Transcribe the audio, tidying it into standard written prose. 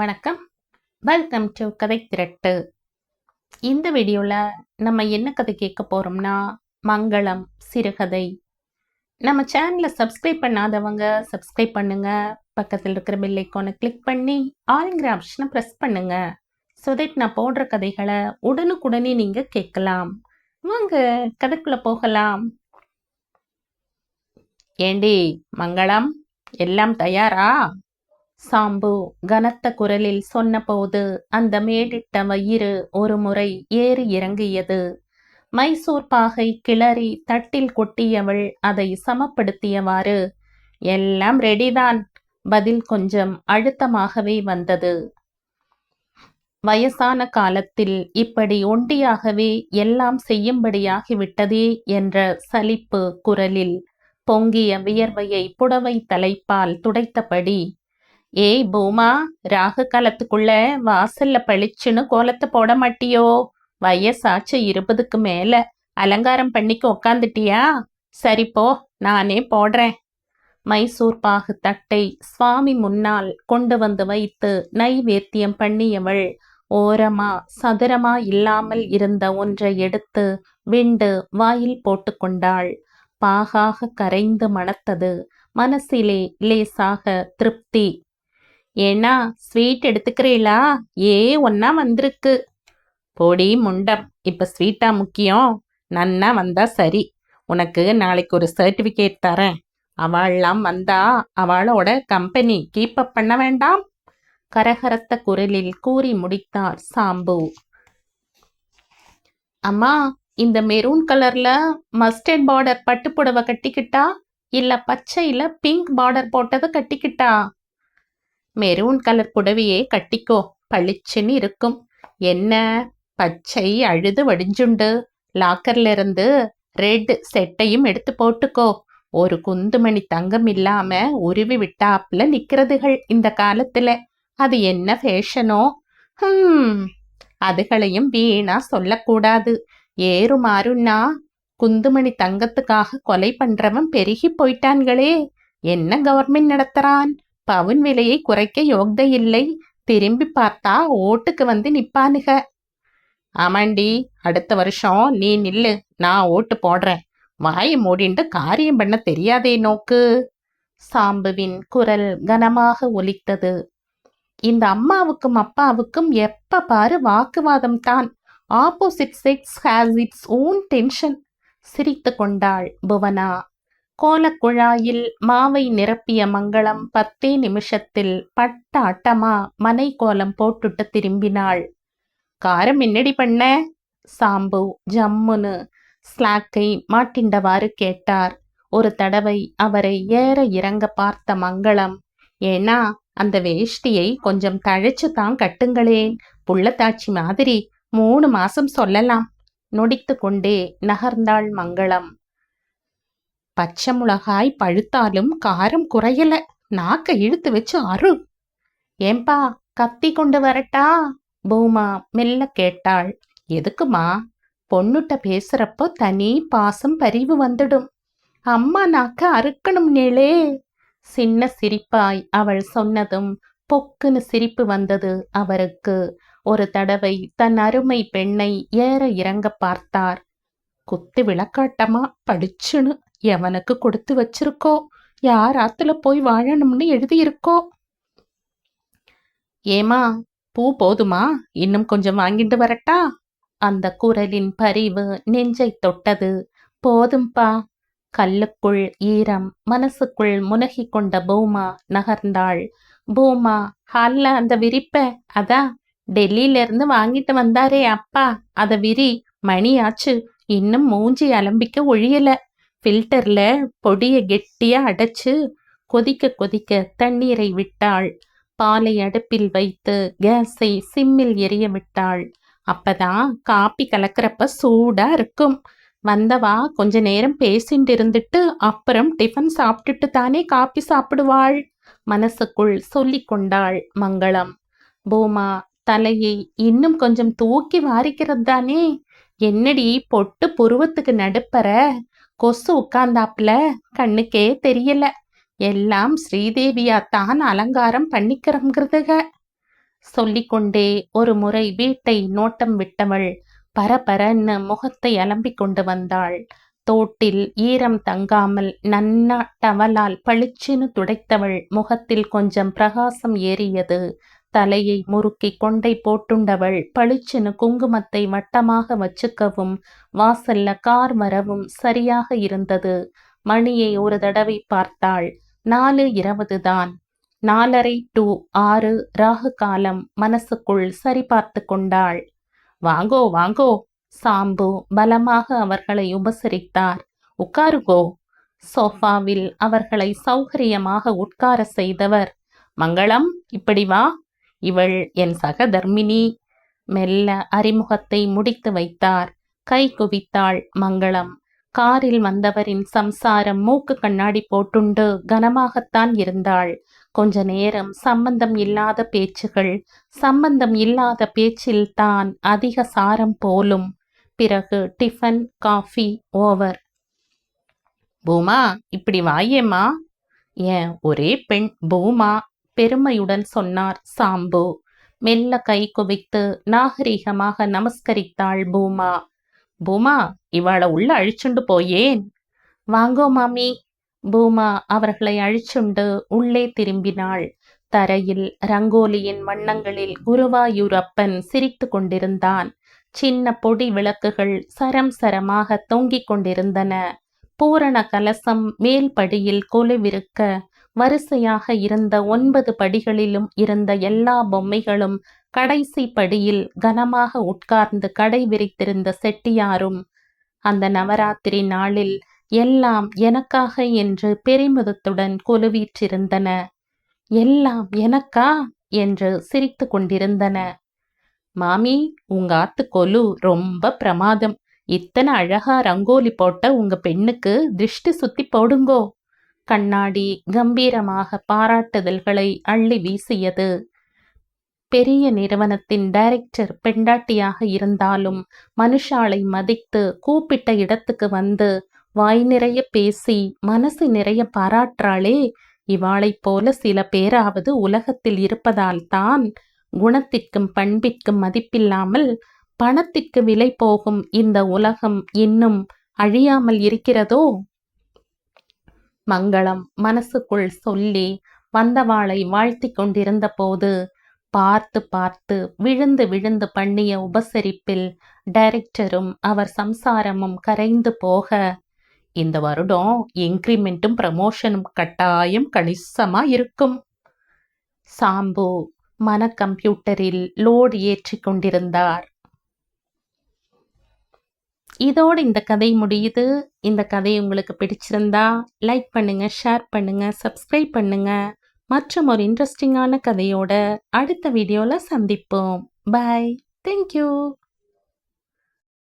வணக்கம். Welcome to கதை திரட்டு. இந்த வீடியோவில் நம்ம என்ன கதை கேட்க போகிறோம்னா, மங்களம் சிறுகதை. நம்ம சேனலை சப்ஸ்கிரைப் பண்ணாதவங்க சப்ஸ்கிரைப் பண்ணுங்க. பக்கத்தில் இருக்கிற பெல் ஐக்கானை கிளிக் பண்ணி ஆளுங்கிற ஆப்ஷனை ப்ரெஸ் பண்ணுங்க. ஸோ தட் நான் போடுற கதைகளை உடனுக்குடனே நீங்கள் கேட்கலாம். வாங்க கதைக்குள்ளே போகலாம். ஏண்டி மங்களம், எல்லாம் தயாரா? சாம்பு கனத்த குரலில் சொன்னபோது அந்த மேடிட்ட வயிறு ஒரு முறை ஏறி இறங்கியது. மைசூர் பாகை கிளறி தட்டில் கொட்டியவள் அதை சமப்படுத்தியவாறு, எல்லாம் ரெடிதான். பதில் கொஞ்சம் அழுத்தமாகவே வந்தது. வயசான காலத்தில் இப்படி ஒண்டியாகவே எல்லாம் செய்யும்படியாகிவிட்டதே என்ற சலிப்பு குரலில் பொங்கிய வியர்வையை புடவை தலைப்பால் துடைத்தபடி, ஏய் பூமா, ராகு காலத்துக்குள்ள வாசல்ல பளிச்சுன்னு கோலத்தை போட மாட்டியோ? வயசாச்சு 20க்கு மேல, அலங்காரம் பண்ணிக்க உக்காந்துட்டியா? சரிப்போ, நானே போடுறேன். மைசூர் பாகு தட்டை சுவாமி முன்னால் கொண்டு வந்து வைத்து நைவேத்தியம் பண்ணியவள் ஓரமா சதுரமா இல்லாமல் இருந்த ஒன்றை எடுத்து விண்டு வாயில் போட்டுக்கொண்டாள். பாகாக கரைந்து மணத்தது. மனசிலே லேசாக திருப்தி. ஏன்னா ஸ்வீட் எடுத்துக்கிறீளா? ஒன்னா வந்திருக்கு. பொடி முண்டம், இப்ப ஸ்வீட்டா முக்கியம்? நன்னா வந்தா சரி. உனக்கு நாளைக்கு ஒரு சர்டிபிகேட் தரேன். அவள்லாம் வந்தா அவளோட கம்பெனி கீப் அப் பண்ண வேண்டாம். கரகரத்த குரலில் கூறி முடித்தார் சாம்பு. அம்மா, இந்த மெரூன் கலர்ல மஸ்டர்ட் பார்டர் பட்டுப்புடவை கட்டிக்கிட்டா இல்ல பச்சையில பிங்க் பார்டர் போட்டதை கட்டிக்கிட்டா? மெரூன் கலர் புடவையே கட்டிக்கோ, பளிச்சுன்னு இருக்கும். என்ன பச்சை அழுது வடிஞ்சுண்டு, லாக்கர்ல இருந்து ரெட் செட்டையும் எடுத்து போட்டுக்கோ. ஒரு குந்துமணி தங்கம் இல்லாம உருவி விட்டாப்புல நிக்கிறதுகள் இந்த காலத்துல. அது என்ன ஃபேஷனோ? அதுகளையும் வீணா சொல்லக்கூடாது. ஏறுமாறுன்னா குந்துமணி தங்கத்துக்காக கொலை பண்றவன் பெருகி போயிட்டான்களே. என்ன கவர்மெண்ட் நடத்துறான்? பவுன் விலையை குறைக்க யோக்தை இல்லை. திரும்பி பார்த்தா ஓட்டுக்கு வந்து நிப்பானுக. ஆமாண்டி, அடுத்த வருஷம் நீ நில்லு, நான் ஓட்டு போடுறேன். வாயை மூடிண்டு காரியம் பண்ண தெரியாதே நோக்கு. சாம்புவின் குரல் கனமாக ஒலித்தது. இந்த அம்மாவுக்கும் அப்பாவுக்கும் எப்ப பாரு வாக்குவாதம் தான். Opposite sex has its own tension. சிரித்து கொண்டாள் புவனா. கோலக்குழாயில் மாவை நிரப்பிய மங்களம் 10 நிமிஷத்தில் பட்ட அட்டமா மனை கோலம் போட்டுட்டு திரும்பினாள். காரம் என்னடி பண்ண? சாம்பு ஜம்முன்னு ஸ்லாக்கை மாட்டிண்டவாறு கேட்டார். ஒரு தடவை அவரை ஏற இறங்க பார்த்த மங்களம், ஏன்னா அந்த வேஷ்டியை கொஞ்சம் தழைச்சு தான் கட்டுங்களேன், புள்ளத்தாச்சி மாதிரி 3 மாசம் சொல்லலாம். நொடித்து கொண்டே நகர்ந்தாள் மங்களம். பச்சை மிளகாய் பழுத்தாலும் காரம் குறையல. நாக்க இழுத்து வச்சு அரு. ஏம்பா, கத்தி கொண்டு வரட்டா? பூமா மெல்ல கேட்டாள். எதுக்குமா? பொண்ணுட்ட பேசுறப்போ தனி பாசம் பரிவு வந்துடும். அம்மா நாக்க அறுக்கணும் நேளே. சின்ன சிரிப்பாய் அவள் சொன்னதும் பொக்குன்னு சிரிப்பு வந்தது அவருக்கு. ஒரு தடவை தன் அருமை பெண்ணை ஏற இறங்க பார்த்தார். குத்து விளக்காட்டமா படிச்சுன்னு எவனுக்கு கொடுத்து வச்சிருக்கோ, யார் ஆத்துல போய் வாழணும்னு எழுதியிருக்கோ. ஏமா, பூ போதுமா? இன்னும் கொஞ்சம் வாங்கிட்டு வரட்டா? அந்த குரலின் பரிவு நெஞ்சை தொட்டது. போதும்பா. கல்லுக்குள் ஈரம், மனசுக்குள் முனகி கொண்ட பூமா நகர்ந்தாள். பூமா, ஹால்ல அந்த விரிப்ப அதான் டெல்லியில இருந்து வாங்கிட்டு வந்தாரே அப்பா, அத விரி. மணியாச்சு, இன்னும் மூஞ்சி அலம்பிக்க ஒழியல. ஃபில்டர்ல பொடியை கெட்டியா அடைச்சு கொதிக்க கொதிக்க தண்ணீரை விட்டாள். பாலை அடுப்பில் வைத்து கேஸை சிம்மில் எரிய விட்டாள். அப்பதான் காப்பி கலக்கிறப்ப சூடா இருக்கும். வந்தவா கொஞ்ச நேரம் பேசிட்டு இருந்துட்டு அப்புறம் டிஃபன் சாப்பிட்டுட்டு தானே காப்பி சாப்பிடுவாள். மனசுக்குள் சொல்லி கொண்டாள் மங்களம். பூமா தலையை இன்னும் கொஞ்சம் தூக்கி வாரிக்கிறது தானே. என்னடி பொட்டு புருவத்துக்கு நடுப்பற? கொசு உட்கார்ந்தாப்புல கண்ணுக்கே தெரியல. எல்லாம் ஸ்ரீதேவியாத்தான் அலங்காரம் பண்ணிக்கிறோங்கிறதுக. சொல்லிக்கொண்டே ஒரு முறை வீட்டை நோட்டம் விட்டவள் பரபரன்னு முகத்தை அலம்பிக் கொண்டு வந்தாள். தோட்டில் ஈரம் தங்காமல் நன்னா டவலால் பளிச்சுன்னு துடைத்தவள் முகத்தில் கொஞ்சம் பிரகாசம் ஏறியது. தலையை முறுக்கி கொண்டை போட்டுண்டவள் பளிச்சுன்னு குங்குமத்தை வட்டமாக வச்சுக்கவும் வாசல்ல கார் வரவும் சரியாக இருந்தது. மணியை ஒரு தடவை பார்த்தாள். 4:20 தான். 4:30 to 6 ராகு காலம். மனசுக்குள் சரிபார்த்து கொண்டாள். வாங்கோ வாங்கோ, சாம்பு பலமாக அவர்களை உபசரித்தார். உட்காருகோ. சோஃபாவில் அவர்களை சௌகரியமாக உட்கார செய்தவர், மங்களம் இப்படி வா, இவள் என் சகதர்மினி. மெல்ல அறிமுகத்தை முடித்து வைத்தார். கை குவித்தாள் மங்களம். காரில் வந்தவரின் சம்சாரம் மூக்கு கண்ணாடி போட்டுண்டு கனமாகத்தான் இருந்தாள். கொஞ்ச நேரம் சம்பந்தம் இல்லாத பேச்சுகள். சம்பந்தம் இல்லாத பேச்சில்தான் அதிக சாரம் போலும். பிறகு டிஃபன் காஃபி ஓவர். பூமா இப்படி வாயேம்மா. ஏன் ஒரே பெண் பூமா, பெருமையுடன் சொன்னார் சாம்பு. மெல்ல கை குவித்து நாகரிகமாக நமஸ்கரித்தாள் பூமா. பூமா இவாளை உள்ள அழிச்சுண்டு போயேன். வாங்கோ மாமி. பூமா அவர்களை அழிச்சுண்டு உள்ளே திரும்பினாள். தரையில் ரங்கோலியின் வண்ணங்களில் குருவாயூரப்பன் சிரித்து கொண்டிருந்தான். சின்ன பொடி விளக்குகள் சரம் சரமாக தொங்கிக் கொண்டிருந்தன. பூரண கலசம் மேல் படியில் கொலுவிருக்க வரிசையாக இருந்த 9 படிகளிலும் இருந்த எல்லா பொம்மைகளும் கடைசி படியில் கனமாக உட்கார்ந்து கடை விரித்திருந்த செட்டியாரும் அந்த நவராத்திரி நாளில் எல்லாம் எனக்காக என்று பெருமிதத்துடன் கொலுவீற்றிருந்தன. எல்லாம் எனக்கா என்று சிரித்து கொண்டிருந்தன. மாமி உங்க ஆத்து கொலு ரொம்ப பிரமாதம். இத்தனை அழகா ரங்கோலி போட்ட உங்க பெண்ணுக்கு திருஷ்டி சுத்தி போடுங்கோ. கண்ணாடி கம்பீரமாக பாராட்டுதல்களை அள்ளி வீசியது. பெரிய நிறுவனத்தின் டைரக்டர் பெண்டாட்டியாக இருந்தாலும் மனுஷாளை மதித்து கூப்பிட்ட இடத்துக்கு வந்து வாய் நிறைய பேசி மனசு நிறைய பாராட்டுறாளே, இவாளைப் போல சில பேராவது உலகத்தில் இருப்பதால் தான் குணத்திற்கும் பண்பிற்கும் மதிப்பில்லாமல் பணத்திற்கு விலை போகும் இந்த உலகம் இன்னும் அழியாமல் இருக்கிறதோ. மங்களம் மனசுக்குள் சொல்லி வந்தவாளை வாழ்த்தி கொண்டிருந்த போது பார்த்து பார்த்து விழுந்து விழுந்து பண்ணிய உபசரிப்பில் டைரக்டரும் அவர் சம்சாரமும் கரைந்து போக, இந்த வருடம் இன்க்ரிமெண்ட்டும் ப்ரமோஷனும் கட்டாயம் கணிசமா இருக்கும். சாம்பு மன கம்ப்யூட்டரில் லோடு ஏற்றி கொண்டிருந்தார். இதோடு இந்த கதை முடியுது. இந்த கதை உங்களுக்கு பிடிச்சிருந்தா லைக் பண்ணுங்க, ஷேர் பண்ணுங்க, சப்ஸ்கிரைப் பண்ணுங்க. மற்றும் ஒரு இன்ட்ரெஸ்டிங்கான கதையோட அடுத்த வீடியோல சந்திப்போம். பை. தேங்க்யூ.